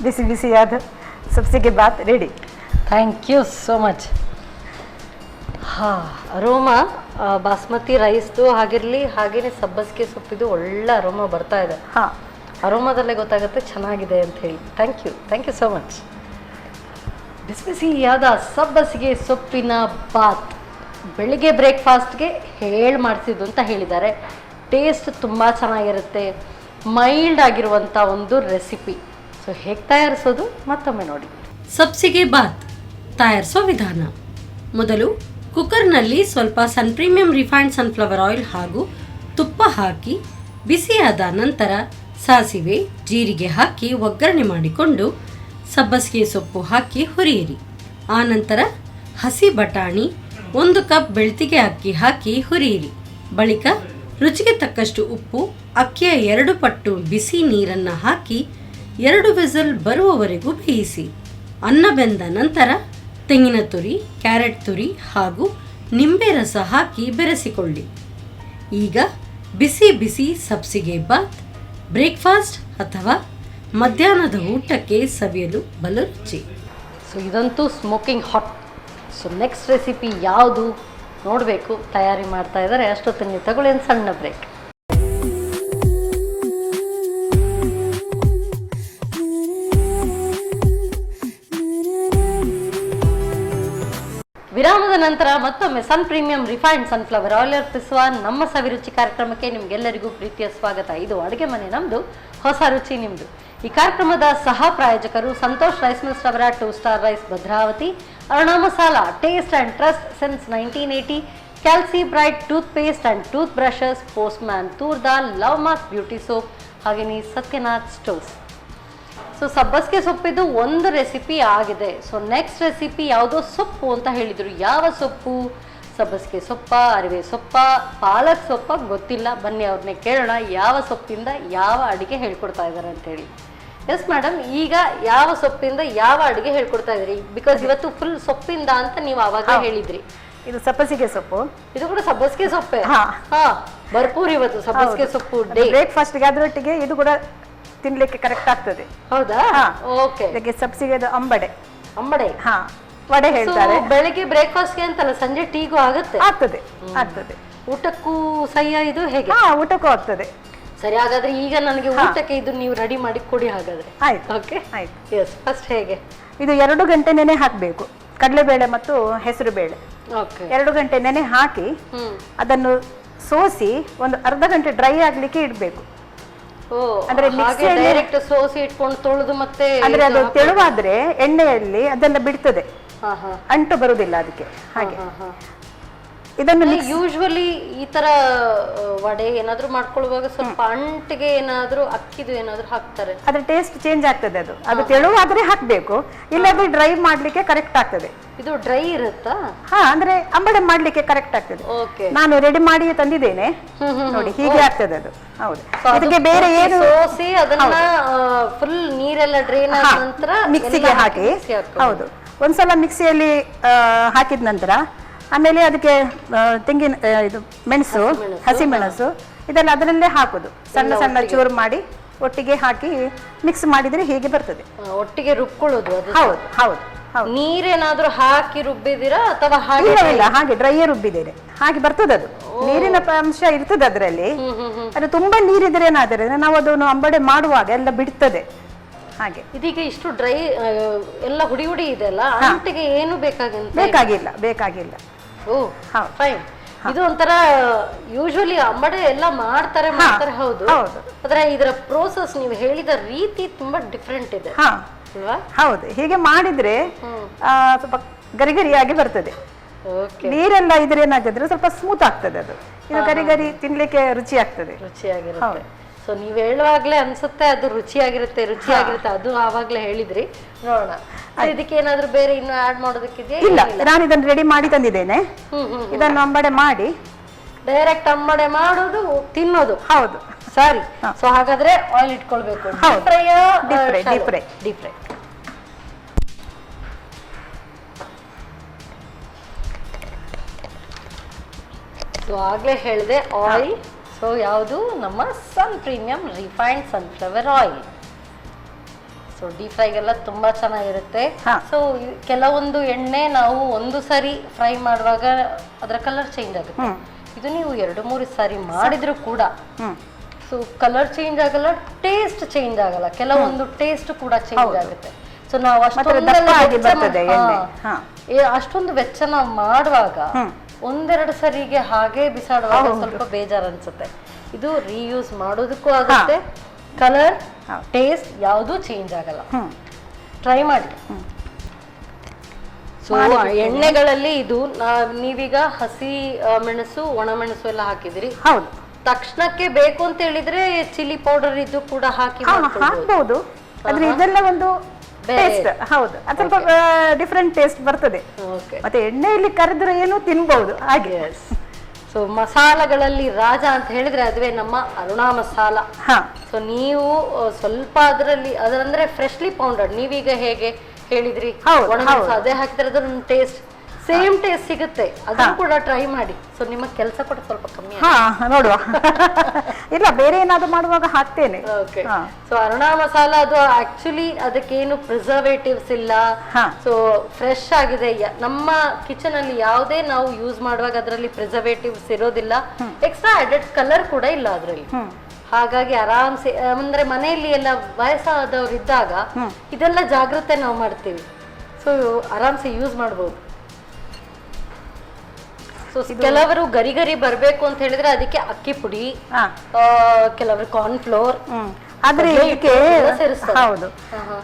ಬಿಸಿ ಬಿಸಿಯಾದ ಸಬ್ಸಿಗೆ ಬಾತ್ ready. Thank you so much. Aroma basmati ರೈಸ್ದು ಆಗಿರಲಿ, ಹಾಗೇನೆ ಸಬ್ಬಸಿಗೆ ಸೊಪ್ಪಿದು ಒಳ್ಳೆ ಅರೋಮಾ ಬರ್ತಾ ಇದೆ. ಅರೋಮಾದಲ್ಲೇ ಗೊತ್ತಾಗುತ್ತೆ ಚೆನ್ನಾಗಿದೆ ಅಂತ ಹೇಳಿ. Thank you so much. ಬಿಸಿ ಬಿಸಿಯಾದ ಸಬ್ಬಸಿಗೆ ಸೊಪ್ಪಿನ ಬಾತ್ ಬೆಳಿಗ್ಗೆ ಬ್ರೇಕ್ಫಾಸ್ಟ್ಗೆ ಮಾಡಿಸಿದ್ದು ಅಂತ ಹೇಳಿದ್ದಾರೆ. ಟೇಸ್ಟ್ ತುಂಬ ಚೆನ್ನಾಗಿರುತ್ತೆ, ಮೈಲ್ಡ್ ಆಗಿರುವಂಥ ಒಂದು ರೆಸಿಪಿ. ಸೊ ಹೇಗೆ ತಯಾರಿಸೋದು ಮತ್ತೊಮ್ಮೆ ನೋಡಿ. ಸಬ್ಸಿಗೆ ಬಾತ್ ತಯಾರಿಸೋ ವಿಧಾನ: ಮೊದಲು ಕುಕ್ಕರ್ನಲ್ಲಿ ಸ್ವಲ್ಪ ಸನ್ ಪ್ರೀಮಿಯಂ ರಿಫೈನ್ಡ್ ಸನ್ಫ್ಲವರ್ ಆಯಿಲ್ ಹಾಗೂ ತುಪ್ಪ ಹಾಕಿ ಬಿಸಿಯಾದ ನಂತರ ಸಾಸಿವೆ, ಜೀರಿಗೆ ಹಾಕಿ ಒಗ್ಗರಣೆ ಮಾಡಿಕೊಂಡು ಸಬ್ಬಸಿಗೆ ಸೊಪ್ಪು ಹಾಕಿ ಹುರಿಯಿರಿ. ಆನಂತರ ಹಸಿ ಬಟಾಣಿ, 1 ಕಪ್ ಬೆಳ್ತಿಗೆ ಅಕ್ಕಿ ಹಾಕಿ ಹುರಿಯಿರಿ. ಬಳಿಕ ರುಚಿಗೆ ತಕ್ಕಷ್ಟು ಉಪ್ಪು, ಅಕ್ಕಿಯ 2 ಪಟ್ಟು ಬಿಸಿ ನೀರನ್ನು ಹಾಕಿ 2 ವಿಸಿಲ್ ಬರುವವರೆಗೂ ಬೇಯಿಸಿ. ಅನ್ನ ಬೆಂದ ನಂತರ ತೆಂಗಿನ ತುರಿ, ಕ್ಯಾರೆಟ್ ತುರಿ ಹಾಗೂ ನಿಂಬೆ ರಸ ಹಾಕಿ ಬೆರೆಸಿಕೊಳ್ಳಿ. ಈಗ ಬಿಸಿ ಬಿಸಿ ಸಬ್ಸಿಗೆ ಬಾತ್ ಬ್ರೇಕ್ಫಾಸ್ಟ್ ಅಥವಾ ಮಧ್ಯಾಹ್ನದ ಊಟಕ್ಕೆ ಸವಿಯಲು ಬಲು ರುಚಿ. ಸೊ ಇದಂತೂ smoking hot. So next recipe ಯಾವುದು ನೋಡಬೇಕು, ತಯಾರಿ ಮಾಡ್ತಾ ಇದ್ದಾರೆ. ಅಷ್ಟೊತ್ತಿಗೆ ತಗೊಳ್ಳಿ ಒಂದು ಸಣ್ಣ ಬ್ರೇಕ್. ವಿರಾಮದ ನಂತರ ಮತ್ತೊಮ್ಮೆ ಸನ್ ಪ್ರೀಮಿಯಂ ರಿಫೈನ್ಡ್ ಸನ್ಫ್ಲವರ್ ಆಯಿಲ್ ಅರ್ಪಿಸುವ ನಮ್ಮ ಸವಿರುಚಿ ಕಾರ್ಯಕ್ರಮಕ್ಕೆ ನಿಮ್ಗೆಲ್ಲರಿಗೂ ಪ್ರೀತಿಯ ಸ್ವಾಗತ. ಇದು ಅಡುಗೆ ಮನೆ ನಮ್ದು, ಹೊಸ ರುಚಿ ನಿಮ್ದು. ಈ ಕಾರ್ಯಕ್ರಮದ ಸಹ ಪ್ರಾಯೋಜಕರು ಸಂತೋಷ್ ರೈಸ್ ಮಿಲ್ಸ್ ರವರ 2 star rice Bhadravati, Aruna masala taste and trust since 1980, calci bright tooth paste and tooth brushes, postman toor dal, love mark beauty soap, ಹಾಗೆಯೇ ಸತ್ಯನಾಥ್ ಸ್ಟೋವ್ಸ್. ಸೊ ಸಬ್ಬಸಿಗೆ ಸೊಪ್ಪಿದು ಒಂದು ರೆಸಿಪಿ ಆಗಿದೆ. ಸೊ ನೆಕ್ಸ್ಟ್ ರೆಸಿಪಿ ಯಾವುದೋ ಸೊಪ್ಪು ಅಂತ ಹೇಳಿದ್ರು. ಯಾವ ಸೊಪ್ಪು? ಸಬ್ಬಸಿಗೆ ಸೊಪ್ಪ, ಅರಿವೆ ಸೊಪ್ಪ, ಪಾಲಕ್ ಸೊಪ್ಪ, ಗೊತ್ತಿಲ್ಲ. ಬನ್ನಿ ಅವ್ರನ್ನೇ ಕೇಳೋಣ ಯಾವ ಸೊಪ್ಪಿಂದ ಯಾವ ಅಡಿಗೆ ಹೇಳ್ಕೊಡ್ತಾ ಇದ್ದಾರೆ ಅಂತ ಹೇಳಿ. ಎಸ್ ಮೇಡಮ್, ಈಗ ಯಾವ ಸೊಪ್ಪಿಂದ ಯಾವ ಅಡಿಗೆ ಹೇಳ್ಕೊಡ್ತಾ ಇದ್ರಿ? ಬಿಕಾಸ್ ಇವತ್ತು ಫುಲ್ ಸೊಪ್ಪಿಂದ ಅಂತ ನೀವು ಅವಾಗ ಹೇಳಿದ್ರಿ. ಇದು ಸಬ್ಬಸಿಗೆ ಸೊಪ್ಪು. ಇದು ಕೂಡ ಸಬ್ಬಸಿಗೆ ಸೊಪ್ಪೆ. ಹಾ, ಭರ್ಪೂರ್ ಇವತ್ತು ಸಬ್ಬಸಿಗೆ ಸೊಪ್ಪು ಡೇ. ಬ್ರೇಕ್ಫಾಸ್ಟ್ಗೆ ಅದರೊಟ್ಟಿಗೆ ಇದು ಕೂಡ ತಿನ್ಲಿಕ್ಕೆ ಕರೆಕ್ಟ್ ಆಗ್ತದೆ. ಹೌದಾ? ಓಕೆ. ಇದಕ್ಕೆ ಸಬ್ಸಿಗೆ ಅಂಬಡೆ. ಅಂಬಡೆ, ಹಾ, ವಡೆ ಹೇಳ್ತಾರೆ. ಬೆಳಿಗ್ಗೆ ಬ್ರೇಕ್ಫಾಸ್ಟ್ಗೆ ಅಂತಲ್ಲ, ಸಂಜೆ ಟೀಗೂ ಆಗುತ್ತೆ. ಆಗ್ತದೆ. ಊಟಕ್ಕೂ ಸಹ್ಯ ಇದು ಹೇಗೆ? ಹಾ, ಊಟಕ್ಕೂ ಆಗ್ತದೆ. ಸರಿ, ಹಾಗಾದ್ರೆ ಈಗ ನನಗೆ ಊಟಕ್ಕೆ ಇದು ನೀವು ರೆಡಿ ಮಾಡಿ ಕೊಡಿ ಹಾಗಾದ್ರೆ. ಆಯ್ತು. ಓಕೆ, ಆಯ್ತು. ಎಸ್, ಫಸ್ಟ್ ಹೇಗೆ? ಇದು 2 ಗಂಟೆ ನೆನೆ ಹಾಕಬೇಕು. ಕಡಲೆಬೇಳೆ ಮತ್ತು ಹೆಸರು ಬೇಳೆ ಓಕೆ. 2 ಗಂಟೆ ನೆನೆ ಹಾಕಿ ಅದನ್ನು ಸೋಸಿ ಒಂದು ಅರ್ಧ ಗಂಟೆ ಡ್ರೈ ಆಗ್ಲಿಕ್ಕೆ ಇಡಬೇಕು. ಅಂದ್ರೆ ಡೈರೆಕ್ಟ್ ಸೋಸಿ ಇಟ್ಕೊಂಡು ತೊಳೆದು ಮತ್ತೆ ಅಂದ್ರೆ ಅದು ತೆಳುವಾದ್ರೆ ಎಣ್ಣೆಯಲ್ಲಿ ಅದೆಲ್ಲ ಬಿಡ್ತದೆ, ಅಂಟು ಬರುದಿಲ್ಲ ಅದಕ್ಕೆ. ಹಾಗೆ ಇದನ್ನು ಯೂಶುವಲಿ ಈ ತರ ವಡೆ ಏನಾದ್ರು ಮಾಡ್ಕೊಳ್ಳುವಾಗ ಸ್ವಲ್ಪ ಅಂಟಿಗೆ ಏನಾದ್ರು ಅಕ್ಕಿದು ಏನಾದ್ರು ಹಾಕ್ತಾರೆ, ಅದ್ರ ಟೇಸ್ಟ್ ಚೇಂಜ್ ಆಗ್ತದೆ. ಅದು ತೆಳುವಾದ್ರೆ ಹಾಕ್ಬೇಕು, ಇಲ್ಲಾದ್ರೆ ಡ್ರೈ ಮಾಡ್ಲಿಕ್ಕೆ ಕರೆಕ್ಟ್ ಆಗ್ತದೆ. ಇದು ಡ್ರೈ ಇರುತ್ತಾ? ಹಾ, ಅಂದ್ರೆ ಅಂಬಡೆ ಮಾಡ್ಲಿಕ್ಕೆ ಕರೆಕ್ಟ್ ಆಗ್ತದೆ. ಓಕೆ, ನಾನು ರೆಡಿ ಮಾಡಿ ತಂದಿದ್ದೇನೆ ನೋಡಿ, ಹೀಗೆ ಆಗ್ತದೆ ಅದು. ಹೌದು, ಇದಕ್ಕೆ ಬೇರೆ ಏನು ಸೋಸಿ ಅದನ್ನ ಫುಲ್ ನೀರೆಲ್ಲ ಡ್ರೈನ್ ಆದ ನಂತರ ಮಿಕ್ಸಿಗೆ ಹಾಕಿ. ಹೌದು, ಒಂದ್ಸಲ ಮಿಕ್ಸಿಯಲ್ಲಿ ಹಾಕಿದ ನಂತರ ಆಮೇಲೆ ಅದಕ್ಕೆ ತೆಂಗಿನ ಇದು ಮೆಣಸು, ಹಸಿ ಮೆಣಸು ಇದೆಲ್ಲ ಅದರಲ್ಲೇ ಹಾಕುದು. ಸಣ್ಣ ಸಣ್ಣ ಚೂರು ಮಾಡಿ ಒಟ್ಟಿಗೆ ಹಾಕಿ ಮಿಕ್ಸ್ ಮಾಡಿದ್ರೆ ಹೀಗೆ ಬರ್ತದೆ. ಒಟ್ಟಿಗೆ ರುಬ್ಕೊಳ್ಳೋದು ಅದು? ಹೌದು ಹೌದು. ನೀರೇನಾದ್ರೂ ಹಾಕಿ ರುಬ್ಬಿದಿರಾ ಅಥವಾ ಇಲ್ಲ, ಹಾಗೆ ಡ್ರೈಯೇ ರುಬ್ಬಿದ್ದೇನೆ. ಹಾಗೆ ಬರ್ತದೆ ಅದು. ನೀರಿನ ಅಂಶ ಇರ್ತದೆ ಅದರಲ್ಲಿ. ಅದು ತುಂಬಾ ನೀರಿದ್ರೆ ಏನಾದ್ರೆ ನಾವು ಅದನ್ನು ಅಂಬಡೆ ಮಾಡುವಾಗ ಎಲ್ಲ ಬಿಡ್ತದೆ. ಹಾಗೆ ಇದೀಗ ಇಷ್ಟು ಡ್ರೈ ಎಲ್ಲ ಹುಡಿ ಹುಡಿ ಇದೆ ಅಲ್ಲ, ಅಂಟಿಗೆ ಏನು ಬೇಕಾಗಿಲ್ಲ. ಓ ಫೈನ್. ಇದು ಒಂಥರ ಯೂಶುವಲಿ ಅಂಬಡೆ ಎಲ್ಲ ಮಾಡ್ತಾರೆ. ಹೌದು, ಆದ್ರೆ ಇದರ ಪ್ರೋಸೆಸ್ ನೀವು ಹೇಳಿದ ರೀತಿ ತುಂಬಾ ಡಿಫ್ರೆಂಟ್ ಇದೆ ಅಲ್ವಾ? ಹೌದು, ಹೀಗೆ ಮಾಡಿದ್ರೆ ಸ್ವಲ್ಪ ಗರಿಗರಿಯಾಗಿ ಬರ್ತದೆ. ನೀರೆಲ್ಲ ಇದ್ರೆ ಏನಾಗಿದ್ರೆ ಸ್ವಲ್ಪ ಸ್ಮೂತ್ ಆಗ್ತದೆ ಅದು. ಇದು ಗರಿಗರಿ ತಿನ್ಲಿಕ್ಕೆ ರುಚಿಯಾಗಿರುತ್ತೆ. ಸೊ ನೀವ್ ಹೇಳುವಾಗ್ಲೇ ಅನ್ಸುತ್ತೆ ಅದು ರುಚಿಯಾಗಿರುತ್ತೆ ಅದು ಆವಾಗ್ಲೇ ಹೇಳಿದ್ರಿ. ನೋಡೋಣ, ಇದಕ್ಕೆ ಏನಾದ್ರೂ ಬೇರೆ ಇನ್ನು ಆಡ್ ಮಾಡೋದಕ್ಕಿದೆಯಾ? ಇಲ್ಲ, ನಾನು ಇದನ್ನು ರೆಡಿ ಮಾಡಿ ತಂದಿದ್ದೇನೆ. ಇದನ್ನು ಅಂಬಡೆ ಮಾಡಿ ಡೈರೆಕ್ಟ್ ಅಂಬಡೆ ಮಾಡೋದು, ತಿನ್ನೋದು. ಹೌದು, ಸರಿ. ಸೊ ಹಾಗಾದ್ರೆ ಆಯಿಲ್ ಇಟ್ಕೊಳ್ಬೇಕು. Deep fry. ಸೊ ಆಗ್ಲೇ ಹೇಳಿದೆ ಆಯಿಲ್. ಸೊ ಯಾವುದು? ನಮ್ಮ sun premium refined sunflower oil. So deep ಫ್ರೈಗೆಲ್ಲ ತುಂಬಾ ಚೆನ್ನಾಗಿರುತ್ತೆ. ಸೊ ಕೆಲವೊಂದು ಎಣ್ಣೆ ನಾವು ಒಂದು ಸಾರಿ ಫ್ರೈ ಮಾಡುವಾಗ ಅದರ ಕಲರ್ ಚೇಂಜ್ ಆಗುತ್ತೆ. ಇದು ನೀವು 2-3 ಸಾರಿ ಮಾಡಿದ್ರು ಕೂಡ ಸೊ ಕಲರ್ ಚೇಂಜ್ ಆಗಲ್ಲ, ಟೇಸ್ಟ್ ಚೇಂಜ್ ಆಗಲ್ಲ. ಕೆಲವೊಂದು ಟೇಸ್ಟ್ ಕೂಡ ಚೇಂಜ್ ಆಗುತ್ತೆ. ಸೊ ನಾವು ಅಷ್ಟೊಂದು ವೆಚ್ಚ ನಾವು ಮಾಡುವಾಗ 1-2 ಸರಿಗೆ ಹಾಗೆ ಬಿಸಾಡುವಾಗ ಸ್ವಲ್ಪ ಬೇಜಾರು ಅನ್ಸುತ್ತೆ. ಇದು ರೀಯೂಸ್ ಮಾಡೋದಕ್ಕೂ ಆಗುತ್ತೆ, ಕಲರ್ ಟೇಸ್ಟ್ ಯಾವುದೂ ಚೇಂಜ್ ಆಗಲ್ಲ. ಟ್ರೈ ಮಾಡಿ. ಸೊ ಎಣ್ಣೆಗಳಲ್ಲಿ ಇದು ನೀವೀಗ ಹಸಿ ಮೆಣಸು, ಒಣ ಮೆಣಸು ಎಲ್ಲ ಹಾಕಿದಿರಿ. ಹೌದು, ತಕ್ಷಣಕ್ಕೆ ಬೇಕು ಅಂತ ಹೇಳಿದ್ರೆ ಚಿಲ್ಲಿ ಪೌಡರ್ ಇದು ಕೂಡ ಹಾಕಿ ಹಾಕ್ಬಹುದು. ಆದ್ರೆ ಇದೆಲ್ಲ ಒಂದು ಟೇಸ್ಟ್. ಹೌದು, ಅದು ಸ್ವಲ್ಪ ಡಿಫರೆಂಟ್ ಟೇಸ್ಟ್ ಬರ್ತದೆ. ಮತ್ತೆ ಎಣ್ಣೆಯಲ್ಲಿ ಕರೆದ್ರೆ ಏನು ತಿನ್ಬಹುದು ಹಾಗೆ. ಸೊ ಮಸಾಲಗಳಲ್ಲಿ ರಾಜ ಅಂತ ಹೇಳಿದ್ರೆ ಅದುವೇ ನಮ್ಮ ಅರುಣಾ ಮಸಾಲ. ಸೊ ನೀವು ಸ್ವಲ್ಪ ಅದರಂದ್ರೆ ಫ್ರೆಶ್ಲಿ ಪೌಂಡರ್. ನೀವೀಗ ಹೇಗೆ ಹೇಳಿದ್ರಿ ಅದೇ ಹಾಕಿದ್ರೆ ಅದ್ರ ಟೇಸ್ಟ್ ಸೇಮ್ ಟೇಸ್ಟ್ ಸಿಗುತ್ತೆ. ಅದನ್ನು ಕೂಡ ಟ್ರೈ ಮಾಡಿ. ಸೊ ನಿಮ್ಮ ಕೆಲಸ ಕೂಡ ಸ್ವಲ್ಪ ಕಮ್ಮಿ ನೋಡುವ. ಇಲ್ಲ, ಬೇರೆ ಏನಾದ್ರು ಮಾಡುವಾಗ ಹಾಕ್ತೇನೆ. ಸೊ ಅರುಣಾ ಮಸಾಲ ಅದು ಆಕ್ಚುಲಿ ಅದಕ್ಕೇನು ಪ್ರಿಸರ್ವೇಟಿವ್ಸ್ ಇಲ್ಲ. ಸೊ ಫ್ರೆಶ್ ಆಗಿದೆ. ನಮ್ಮ ಕಿಚನ್ ಅಲ್ಲಿ ಯಾವುದೇ ನಾವು ಯೂಸ್ ಮಾಡುವಾಗ ಅದರಲ್ಲಿ ಪ್ರಿಸರ್ವೇಟಿವ್ಸ್ ಇರೋದಿಲ್ಲ. ಎಕ್ಸ್ಟ್ರಾ ಆಡೆಡ್ ಕಲರ್ ಕೂಡ ಇಲ್ಲ ಅದರಲ್ಲಿ. ಹಾಗಾಗಿ ಆರಾಮ್ಸೆ ಅಂದ್ರೆ ಮನೆಯಲ್ಲಿ ಎಲ್ಲ ವಯಸ್ಸಾದವ್ರು ಇದ್ದಾಗ ಇದೆಲ್ಲ ಜಾಗ್ರತೆ ನಾವು ಮಾಡ್ತೀವಿ. ಸೊ ಆರಾಮ್ಸೆ ಯೂಸ್ ಮಾಡ್ಬೋದು. ಕೆಲವರು ಗರಿ ಗರಿ ಬರ್ಬೇಕು ಅಂತ ಹೇಳಿದ್ರೆ ಅದಕ್ಕೆ ಅಕ್ಕಿ ಪುಡಿ, ಹಾ. ಕೆಲವರು ಕಾರ್ನ್ ಫ್ಲೋರ್, ಆದ್ರೆ ಕಡ್ಲೆ ಇದಕ್ಕೆ ಹಿಟ್ಟು ಎಲ್ಲ ಸೇರಿಸ್ತಾರೆ. ಹೌದು,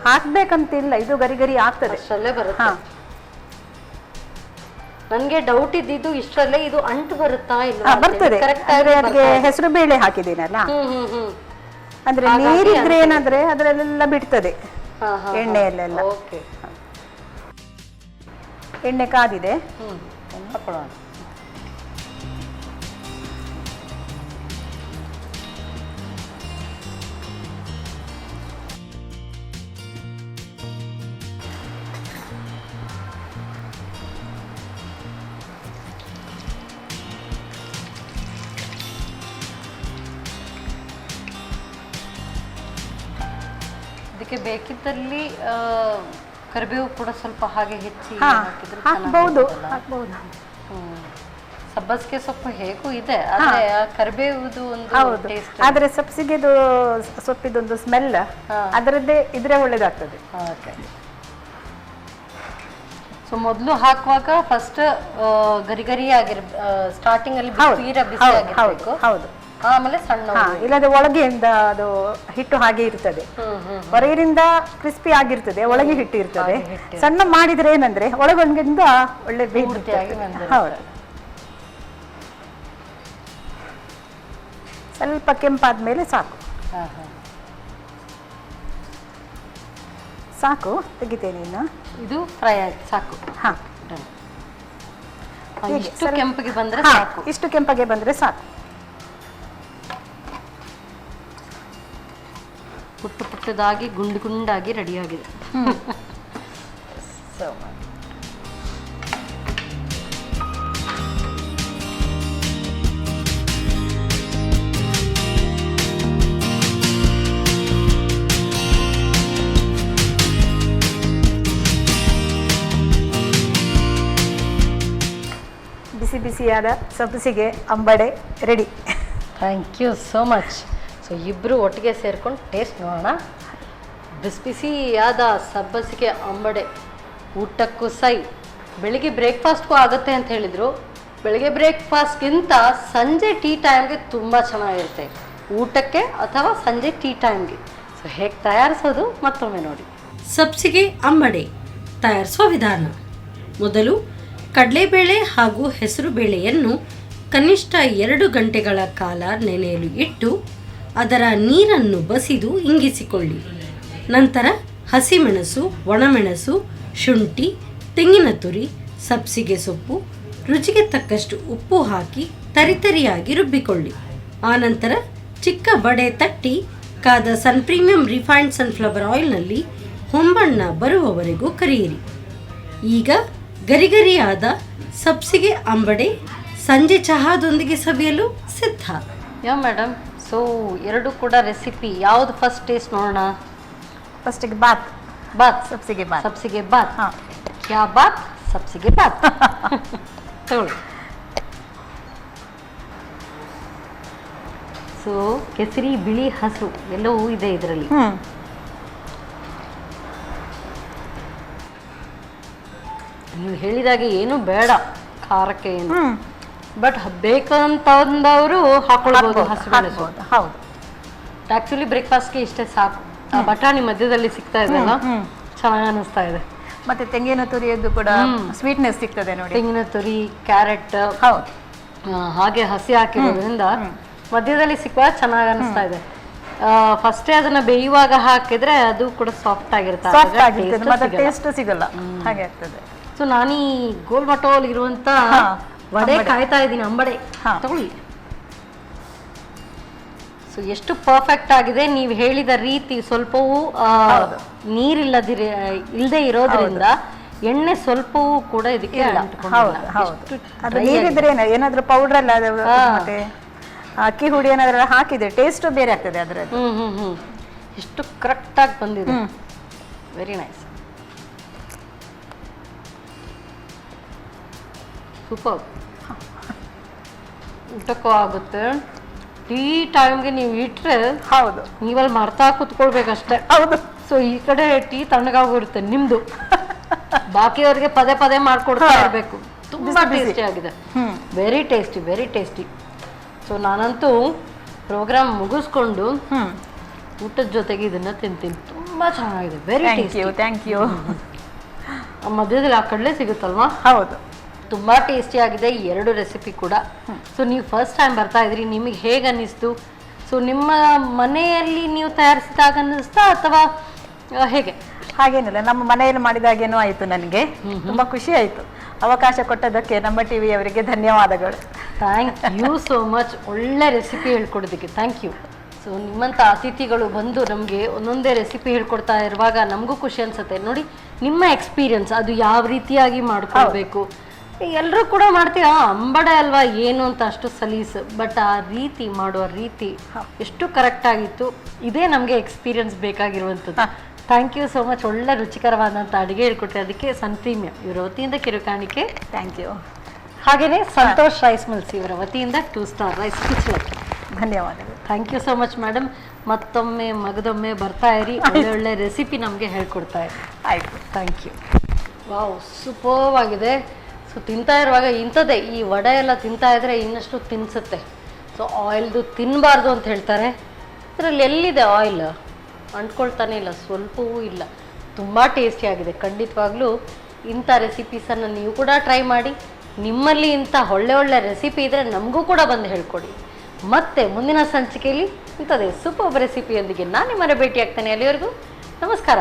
ಹಾಕ್ಬೇಕಂತಿಲ್ಲ, ಇದು ಗರಿ ಗರಿ ಆಗ್ತದೆ. ಅಷ್ಟರಲ್ಲೇ ಬರುತ್ತೆ. ಹಾ. ನನ್ಗೆ ಡೌಟ್ ಇದ್ದಿದ್ದು ಇಷ್ಟರಲ್ಲೇ ಇದು ಅಂಟು ಬರುತ್ತಾ ಇಲ್ಲ ಬರ್ತದೆ. ಆದ್ರೆ ಅದಕ್ಕೆ ಹೆಸರು ಬೇಳೆ ಹಾಕಿದ್ದೀನಲ್ಲ, ಅಂದ್ರೆ ನೀರಿದ್ರೆ ಏನಾದ್ರೆ ಅದ್ರಲ್ಲೆಲ್ಲ ಬಿಡ್ತದೆ ಎಣ್ಣೆಯಲ್ಲೆಲ್ಲ. ಓಕೆ, ಎಣ್ಣೆ ಕಾದಿದೆ, ಹಾಕೊಳ್ಳೋಣ. ಇದಕ್ಕೆ ಬೇಕಿದ್ದಲ್ಲಿ ಕರಿಬೇವು ಕೂಡ ಸ್ವಲ್ಪ ಹಾಗೆ ಹೆಚ್ಚಿ ಹಾಕಿದ್ರೆ ಹಾಕ್ಬಹುದು ಹಾಕ್ಬಹುದು. ಸಬ್ಬಸಿಗೆ ಸೊಪ್ಪು ಹೇಗೂ ಇದೆ, ಆದ್ರೆ ಆ ಕರಿಬೇವುದು ಒಂದು ಹೌದು, ಟೇಸ್ಟ್. ಆದ್ರೆ ಸಬ್ಸಿಗೆದು ಸೊಪ್ಪಿದೊಂದು ಸ್ಮೆಲ್ ಅದರದ್ದೇ ಇದ್ರೆ ಒಳ್ಳೇದಾಗ್ತದೆ. ಓಕೆ. ಸೊ ಮೊದಲು ಹಾಕುವಾಗ ಫಸ್ಟ್ ಗರಿ ಗರಿ ಆಗಿರ್ ಸ್ಟಾರ್ಟಿಂಗ್ ಅಲ್ಲಿ ತೀರಾ ಬಿಸಿ ಆಗಿರ್ಬೇಕು. ಹೌದು, ಆಮೇಲೆ ಸಣ್ಣ ಇಲ್ಲದೆ ಒಳಗೆಯಿಂದ ಅದು ಹಿಟ್ಟು ಹಾಗೆ ಇರ್ತದೆ, ಹೊರಗಿನಿಂದ ಕ್ರಿಸ್ಪಿ ಆಗಿರ್ತದೆ, ಒಳಗೆ ಹಿಟ್ಟು ಇರ್ತದೆ. ಸಣ್ಣ ಮಾಡಿದ್ರೆ ಏನಂದ್ರೆ ಒಳಗೊಂಡಿಂದ ಒಳ್ಳೆ ಬೇಯಿರ್ತದೆ. ಹೌದು, ಸ್ವಲ್ಪ ಕೆಂಪಾದ್ಮೇಲೆ ಸಾಕು. ಸಾಕು, ತೆಗಿತೇನೆ ಇನ್ನು. ಇದು ಫ್ರೈ ಆಯ್ತು, ಸಾಕು. ಹಾ, ಇಷ್ಟು ಕೆಂಪಿಗೆ ಬಂದ್ರೆ ಸಾಕು. ಇಷ್ಟು ಕೆಂಪಗೆ ಬಂದ್ರೆ ಸಾಕು. ಪುಟ್ಟ ಪುಟ್ಟದಾಗಿ ಗುಂಡು ಗುಂಡಾಗಿ ರೆಡಿ ಆಗಿದೆ. ಬಿಸಿ ಬಿಸಿಯಾದ ಸಬ್ಬಸಿಗೆ ಅಂಬಡೆ ready. Thank you so much. So ಇಬ್ಬರು ಒಟ್ಟಿಗೆ ಸೇರ್ಕೊಂಡು ಟೇಸ್ಟ್ ನೋಡೋಣ. ಬಿಸಿ ಬಿಸಿಯಾದ ಸಬ್ಬಸಿಗೆ ಅಂಬಡೆ ಊಟಕ್ಕೂ ಸೈ, ಬೆಳಿಗ್ಗೆ ಬ್ರೇಕ್ಫಾಸ್ಟ್ಗೂ ಆಗುತ್ತೆ ಅಂತ ಹೇಳಿದರು. ಬೆಳಿಗ್ಗೆ ಬ್ರೇಕ್ಫಾಸ್ಟ್ಗಿಂತ ಸಂಜೆ ಟೀ ಟೈಮ್ಗೆ ತುಂಬ ಚೆನ್ನಾಗಿರುತ್ತೆ, ಊಟಕ್ಕೆ ಅಥವಾ ಸಂಜೆ ಟೀ ಟೈಮ್ಗೆ. ಸೊ ಹೇಗೆ ತಯಾರಿಸೋದು ಮತ್ತೊಮ್ಮೆ ನೋಡಿ. ಸಬ್ಸಿಗೆ ಅಂಬಡೆ ತಯಾರಿಸುವ ವಿಧಾನ. ಮೊದಲು ಕಡಲೆಬೇಳೆ ಹಾಗೂ ಹೆಸರು ಬೇಳೆಯನ್ನು ಕನಿಷ್ಠ 2 ಗಂಟೆಗಳ ಕಾಲ ನೆನೆಯಲು ಇಟ್ಟು ಅದರ ನೀರನ್ನು ಬಸಿದು ಇಂಗಿಸಿಕೊಳ್ಳಿ. ನಂತರ ಹಸಿಮೆಣಸು, ಒಣಮೆಣಸು, ಶುಂಠಿ, ತೆಂಗಿನ ತುರಿ, ಸಬ್ಸಿಗೆ ಸೊಪ್ಪು, ರುಚಿಗೆ ತಕ್ಕಷ್ಟು ಉಪ್ಪು ಹಾಕಿ ತರಿತರಿಯಾಗಿ ರುಬ್ಬಿಕೊಳ್ಳಿ. ಆನಂತರ ಚಿಕ್ಕ ಬಡೆ ತಟ್ಟಿ ಕಾದ ಸನ್ ಪ್ರೀಮಿಯಂ ರಿಫೈನ್ಡ್ ಸನ್ಫ್ಲವರ್ ಆಯಿಲ್ನಲ್ಲಿ ಹೊಂಬಣ್ಣ ಬರುವವರೆಗೂ ಕರಿಯಿರಿ. ಈಗ ಗರಿಗರಿಯಾದ ಸಬ್ಸಿಗೆ ಅಂಬಡೆ ಸಂಜೆ ಚಹಾದೊಂದಿಗೆ ಸವಿಯಲು ಸಿದ್ಧ. ಯಾ ಮೇಡಮ್, ಸೊ ಎರಡು ಕೂಡ ರೆಸಿಪಿ ಯಾವುದು ಫಸ್ಟ್ ಟೇಸ್ಟ್ ನೋಡೋಣ. ಫಸ್ಟಿಗೆ ಬಾತ್ ಬಾತ್, ಸಬ್ಸಿಗೆ ಬಾತ್. ಸಬ್ಸಿಗೆ ಬಾತ್. ಹಾಂ, ಕ್ಯಾ ಬಾತ್, ಸಬ್ಸಿಗೆ ಬಾತ್. ತಗೊಳ್ಳಿ. ಸೊ ಕೇಸರಿ, ಬಿಳಿ, ಹಸಿರು ಎಲ್ಲವೂ ಇದೆ ಇದರಲ್ಲಿ. ನೀವು ಹೇಳಿದಾಗೆ ಏನು ಬೇಡ ಖಾರಕ್ಕೆ ಏನು, ಬಟ್ ಬೇಕಂತಂದವರು ಹಾಕೊಳ್ಬೋದು ಹಸಿಮೆಣಸು. ಹೌದು, ಆಕ್ಚುಲಿ ಬ್ರೇಕ್ಫಾಸ್ಟ್ಗೆ ಇಷ್ಟೇ ಸಾಕು. ಆ ಬಟಾಣಿ ಮಧ್ಯದಲ್ಲಿ ಸಿಗ್ತಾ ಇದೆಲ್ಲ, ಚೆನ್ನಾಗಿ ಅನಿಸ್ತಾ ಇದೆ. ಮತ್ತೆ ತೆಂಗಿನ ತುರಿಯದ್ದು ಕೂಡ ಸ್ವೀಟ್ನೆಸ್ ಸಿಗ್ತದೆ ನೋಡಿ. ತೆಂಗಿನ ತುರಿ, ಕ್ಯಾರೆಟ್, ಹೌದು, ಹಾಗೆ ಹಸಿ ಹಾಕಿರೋದ್ರಿಂದ ಮಧ್ಯದಲ್ಲಿ ಸಿಕ್ಕುವಾಗ ಚೆನ್ನಾಗಿ ಅನಿಸ್ತಾ ಇದೆ. ಫಸ್ಟೇ ಅದನ್ನ ಬೇಯುವಾಗ ಹಾಕಿದ್ರೆ ಅದು ಕೂಡ ಸಾಫ್ಟ್ ಆಗಿರುತ್ತೆ, ಸಾಫ್ಟ್ ಆಗಿರ್ತದೆ, ಮತ್ತೆ ಟೇಸ್ಟ್ ಸಿಗಲ್ಲ, ಹಾಗೆ ಆಗ್ತದೆ. ಸೊ ನಾನು ಈ ಗೋಲ್ ಮಟೋಲ್ ಇರುವಂತ ವಡೆ ಕಾಯ್ತಾ ಇದ್ದೀನಿ, ಅಂಬಡೆ ತಗೊಳ್ಳಿ. ಸೊ ಎಷ್ಟು ಪರ್ಫೆಕ್ಟ್ ಆಗಿದೆ. ನೀವು ಹೇಳಿದ ರೀತಿ ಸ್ವಲ್ಪವೂ ಇಲ್ಲದೆ ಇರೋದ್ರಿಂದ ಎಣ್ಣೆ ಸ್ವಲ್ಪವೂ ಕೂಡ ಇದಕ್ಕೆ ಅದು ನೀರಿದ್ರೆ ಏನಾದ್ರೂ ಪೌಡರ್ ಅಲ್ಲ, ಮತ್ತೆ ಅಕ್ಕಿ ಹುಡಿ ಏನಾದ್ರೂ ಹಾಕಿದ್ರೆ ಟೇಸ್ಟ್ ಬೇರೆ ಆಗ್ತದೆ ಅದರದ್ದು. ಎಷ್ಟು ಕರೆಕ್ಟ್ ಆಗಿ ಬಂದಿದೆ, ವೆರಿ ನೈಸ್, ಸೂಪರ್. ಊಟಕ್ಕೂ ಆಗುತ್ತೆ. ಟೀ ಟೈಮ್ಗೆ ನೀವು ಇಟ್ರೆ ಹೌದು, ನೀವಲ್ಲಿ ಮಾಡ್ತಾ ಕೂತ್ಕೊಳ್ಬೇಕಷ್ಟೇ. ಹೌದು. ಸೊ ಈ ಕಡೆ ಟೀ ತಣ್ಣಗಾಗಿರುತ್ತೆ ನಿಮ್ದು, ಬಾಕಿಯವ್ರಿಗೆ ಪದೇ ಪದೇ ಮಾಡ್ಕೊಡ್ತಾ ಇರ್ಬೇಕು. ತುಂಬಾ ಟೇಸ್ಟಿ ಆಗಿದೆ. Very tasty, very tasty. So ನಾನಂತೂ ಪ್ರೋಗ್ರಾಮ್ ಮುಗಿಸ್ಕೊಂಡು ಊಟದ ಜೊತೆಗೆ ಇದನ್ನ ತಿಂತೀನಿ. ತುಂಬಾ ಚೆನ್ನಾಗಿದೆ, ವೆರಿ ಟೇಸ್ಟಿ. Thank you. ಮಧ್ಯದಲ್ಲಿ ಆ ಕಡಲೆ ಸಿಗುತ್ತಲ್ವಾ? ಹೌದು, ತುಂಬಾ ಟೇಸ್ಟಿ ಆಗಿದೆ 2 ರೆಸಿಪಿ ಕೂಡ. ಸೊ ನೀವು ಫಸ್ಟ್ ಟೈಮ್ ಬರ್ತಾ ಇದ್ರಿ, ನಿಮಗೆ ಹೇಗೆ ಅನ್ನಿಸ್ತು? ಸೊ ನಿಮ್ಮ ಮನೆಯಲ್ಲಿ ನೀವು ತಯಾರಿಸಿದಾಗ ಅನ್ನಿಸ್ತಾ ಅಥವಾ ಹೇಗೆ? ಹಾಗೇನಿಲ್ಲ, ನಮ್ಮ ಮನೆಯಲ್ಲಿ ಮಾಡಿದಾಗೇನೋ ಆಯ್ತು. ನನಗೆ ತುಂಬಾ ಖುಷಿ ಆಯ್ತು. ಅವಕಾಶ ಕೊಟ್ಟದಕ್ಕೆ ನಮ್ಮ ಟಿವಿ ಅವರಿಗೆ ಧನ್ಯವಾದಗಳು. Thank you so much. ಒಳ್ಳೆ ರೆಸಿಪಿ ಹೇಳ್ಕೊಡೋದಕ್ಕೆ ಥ್ಯಾಂಕ್ ಯು. ಸೊ ನಿಮ್ಮಂಥ ಅತಿಥಿಗಳು ಬಂದು ನಮಗೆ ಒಂದೊಂದೇ ರೆಸಿಪಿ ಹೇಳ್ಕೊಡ್ತಾ ಇರುವಾಗ ನಮಗೂ ಖುಷಿ ಅನ್ಸುತ್ತೆ. ನೋಡಿ, ನಿಮ್ಮ ಎಕ್ಸ್ಪೀರಿಯನ್ಸ್ ಅದು ಯಾವ ರೀತಿಯಾಗಿ ಮಾಡ್ಕೊಳ್ಬೇಕು. ಎಲ್ಲರೂ ಕೂಡ ಮಾಡ್ತೀರಾ, ಅಂಬಡೆ ಅಲ್ವಾ ಏನು ಅಂತ ಅಷ್ಟು ಸಲೀಸು, ಬಟ್ ಆ ರೀತಿ ಮಾಡುವ ರೀತಿ ಎಷ್ಟು ಕರೆಕ್ಟ್ ಆಗಿತ್ತು. ಇದೇ ನಮಗೆ ಎಕ್ಸ್ಪೀರಿಯನ್ಸ್ ಬೇಕಾಗಿರುವಂಥದ್ದು. Thank you so much. ಒಳ್ಳೆ ರುಚಿಕರವಾದಂಥ ಅಡುಗೆ ಹೇಳ್ಕೊಟ್ರೆ ಅದಕ್ಕೆ ಸನ್ ಪ್ರೀಮಿಯಂ ಇವರ ವತಿಯಿಂದ ಕಿರುಕಾಣಿಕೆ. Thank you. ಹಾಗೆಯೇ ಸಂತೋಷ್ ರೈಸ್ ಮಿಲ್ಸ್ ಇವರ ವತಿಯಿಂದ 2 ಸ್ಟಾರ್ ರೈಸ್ ಕಿಚನ್. ಧನ್ಯವಾದಗಳು. Thank you so much madam. ಮತ್ತೊಮ್ಮೆ ಮಗದೊಮ್ಮೆ ಬರ್ತಾ ಇರಿ, ಒಳ್ಳೆ ಒಳ್ಳೆ ರೆಸಿಪಿ ನಮಗೆ ಹೇಳ್ಕೊಡ್ತಾ ಇರಿ. ಆಯಿತು, ಥ್ಯಾಂಕ್ ಯು. ವಾವ್, ಸೂಪರ್ವ್ ಆಗಿದೆ. ಸೊ ತಿಂತಾ ಇರುವಾಗ ಇಂಥದ್ದೇ ಈ ವಡೆ ಎಲ್ಲ ತಿಂತಾ ಇದ್ರೆ ಇನ್ನಷ್ಟು ತಿನ್ಸುತ್ತೆ. ಸೊ ಆಯಿಲ್ದು ತಿನ್ನಬಾರ್ದು ಅಂತ ಹೇಳ್ತಾರೆ. ಇದರಲ್ಲಿ ಎಲ್ಲಿದೆ ಆಯಿಲ್? ಅಂಟ್ಕೊಳ್ತಾನೆ ಇಲ್ಲ, ಸ್ವಲ್ಪವೂ ಇಲ್ಲ. ತುಂಬ ಟೇಸ್ಟಿ ಆಗಿದೆ. ಖಂಡಿತವಾಗ್ಲೂ ಇಂಥ ರೆಸಿಪೀಸನ್ನು ನೀವು ಕೂಡ ಟ್ರೈ ಮಾಡಿ. ನಿಮ್ಮಲ್ಲಿ ಇಂಥ ಒಳ್ಳೆ ಒಳ್ಳೆ ರೆಸಿಪಿ ಇದ್ದರೆ ನಮಗೂ ಕೂಡ ಬಂದು ಹೇಳ್ಕೊಡಿ. ಮತ್ತೆ ಮುಂದಿನ ಸಂಚಿಕೆಯಲ್ಲಿ ಇಂಥದ್ದೇ ಸೂಪರ್ ರೆಸಿಪಿಯೊಂದಿಗೆ ನಾನು ನಿಮ್ಮನ್ನ ಭೇಟಿ ಆಗ್ತೇನೆ. ಅಲ್ಲಿವರೆಗೂ ನಮಸ್ಕಾರ.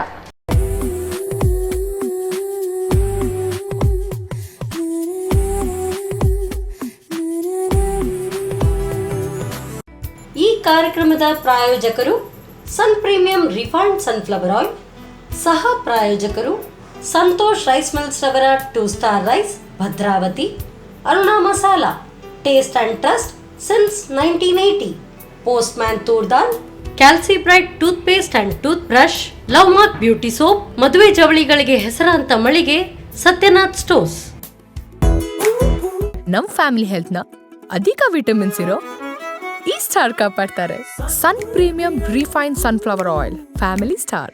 ಈ ಕಾರ್ಯಕ್ರಮದ ಪ್ರಾಯೋಜಕರು sun premium refined sunflower oil. ಸಹ ಪ್ರಾಯೋಜಕರು ಸಂತೋಷ್ ರೈಸ್ ಮಿಲ್ಸ್ ರವರ 2 star rice Bhadravati. Aruna masala, taste and trust since 1980. Postman toor dal, calci bright tooth paste and tooth brush, love mark beauty soap, ಮದುವೆ ಜವಳಿಗಳಿಗೆ ಹೆಸರಾಂತ ಮಳಿಗೆ ಸತ್ಯನಾಥ್ ಸ್ಟೋರ್ಸ್. ನಮ್ ಫ್ಯಾಮಿಲಿ ಹೆಲ್ತ್ನ ಅಧಿಕ ವಿಟಮಿನ್ಸ್ ಇರೋ ಈ ಸ್ಟಾರ್ ಕಾಪಾಡ್ತಾರೆ. Sun premium refined sunflower oil, family star.